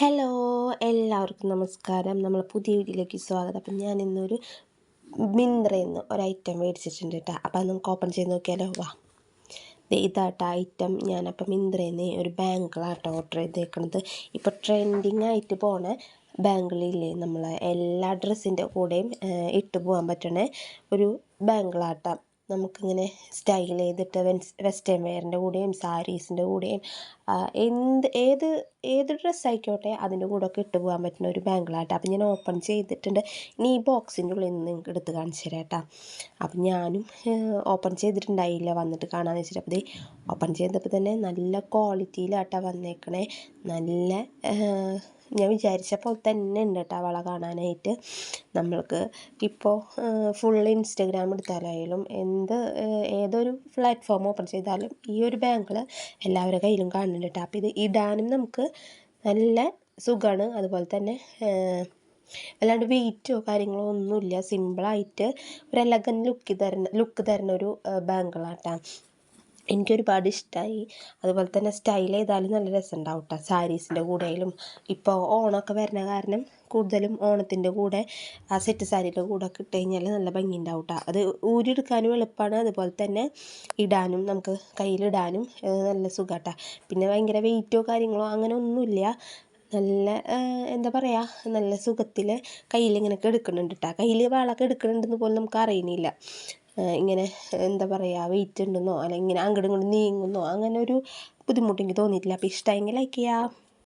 Hello, എല്ലാവർക്കും നമസ്കാരം. നമ്മൾ പുതിയ വീഡിയോയിലേക്ക് സ്വാഗതം. അപ്പം ഞാൻ ഇന്നൊരു മിന്ത്രയിൽ നിന്ന് ഒരു ഐറ്റം മേടിച്ചിട്ടുണ്ട് കേട്ടോ. അപ്പം അത് നമുക്ക് ഓപ്പൺ ചെയ്ത് നോക്കിയാലോ? വാ, ഇതാട്ടോ ഐറ്റം. ഞാനപ്പം മിന്ത്രയിൽ നിന്ന് ഒരു ബാങ്കിളാട്ടോ ഓർഡർ ചെയ്തേക്കണത്. ഇപ്പോൾ ട്രെൻഡിങ് ആയിട്ട് പോണ ബാങ്കിളില്ലേ, നമ്മൾ എല്ലാ ഡ്രസ്സിൻ്റെ കൂടെയും ഇട്ട് പോകാൻ പറ്റണ ഒരു ബാങ്കിളാട്ടം. നമുക്കിങ്ങനെ സ്റ്റൈൽ ചെയ്തിട്ട് വെസ്റ്റേൺ വെയറിൻ്റെ കൂടെയും സാരീസിൻ്റെ കൂടെയും ഏത് ഡ്രസ്സ് ആയിക്കോട്ടെ അതിൻ്റെ കൂടെ ഒക്കെ ഇട്ട് പോകാൻ പറ്റുന്ന ഒരു ബാങ്കിളാട്ടോ. അപ്പം ഞാൻ ഓപ്പൺ ചെയ്തിട്ടുണ്ട്. ഇനി ഈ ബോക്സിൻ്റെ ഉള്ളിൽ നിന്ന് നിങ്ങൾക്ക് എടുത്ത് കാണിച്ചു തരാം കേട്ടോ. അപ്പം ഞാനും ഓപ്പൺ ചെയ്തിട്ടുണ്ടായില്ല, വന്നിട്ട് കാണാമെന്ന് വെച്ചിട്ട്. അപ്പോൾ ഇത് ഓപ്പൺ ചെയ്തപ്പോൾ തന്നെ നല്ല ക്വാളിറ്റിയിലാട്ടോ വന്നേക്കണേ. നല്ല ഞാൻ വിചാരിച്ച പോലെ തന്നെ ഉണ്ട് കേട്ടോ വള കാണാനായിട്ട്. നമ്മൾക്ക് ഇപ്പോൾ ഫുൾ ഇൻസ്റ്റഗ്രാം എടുത്താലായാലും ഏതൊരു പ്ലാറ്റ്ഫോം ഓപ്പൺ ചെയ്താലും ഈ ഒരു ബാങ്കിൾ എല്ലാവരുടെ കയ്യിലും കാണുന്നുണ്ട് കേട്ടോ. അപ്പോൾ ഇത് ഇടാനും നമുക്ക് നല്ല സുഖമാണ്. അതുപോലെ തന്നെ അല്ലാണ്ട് വെയിറ്റോ കാര്യങ്ങളോ ഒന്നുമില്ല. സിമ്പിളായിട്ട് ഒരു എലഗൻ ലുക്ക് തരുന്ന ഒരു ബാങ്കിളാട്ടോ. എനിക്കൊരുപാട് ഇഷ്ടമായി. അതുപോലെ തന്നെ സ്റ്റൈൽ ചെയ്താലും നല്ല രസമുണ്ടാവും കേട്ടോ. സാരീസിൻ്റെ കൂടെയും ഇപ്പോൾ ഓണമൊക്കെ വരുന്ന കാരണം കൂടുതലും ഓണത്തിൻ്റെ കൂടെ ആ സെറ്റ് സാരിയുടെ കൂടെ ഒക്കെ ഇട്ട് കഴിഞ്ഞാൽ നല്ല ഭംഗി ഉണ്ടാവും കേട്ടോ. അത് ഊരിയെടുക്കാനും എളുപ്പമാണ്. അതുപോലെ തന്നെ ഇടാനും നമുക്ക് കയ്യിലിടാനും നല്ല സുഖമാട്ടോ. പിന്നെ ഭയങ്കര വെയിറ്റോ കാര്യങ്ങളോ അങ്ങനെ ഒന്നുമില്ല. നല്ല എന്താ പറയുക, നല്ല സുഖത്തിൽ കയ്യിലിങ്ങനെ എടുക്കുന്നുണ്ട് കേട്ടോ. കയ്യിൽ വളമൊക്കെ എടുക്കുന്നുണ്ടെന്ന് പോലും നമുക്ക് അറിയുന്നില്ല. ഇങ്ങനെ എന്താ പറയുക, വെയിറ്റ് ഉണ്ടെന്നോ അല്ലെങ്കിൽ ഇങ്ങനെ അങ്ങോട്ടും ഇങ്ങോട്ടും നീങ്ങുന്നോ അങ്ങനെ ഒരു ബുദ്ധിമുട്ട് എനിക്ക് തോന്നിയിട്ടില്ല. അപ്പോൾ ഇഷ്ടമെങ്കിൽ ലൈക്ക് ചെയ്യുക.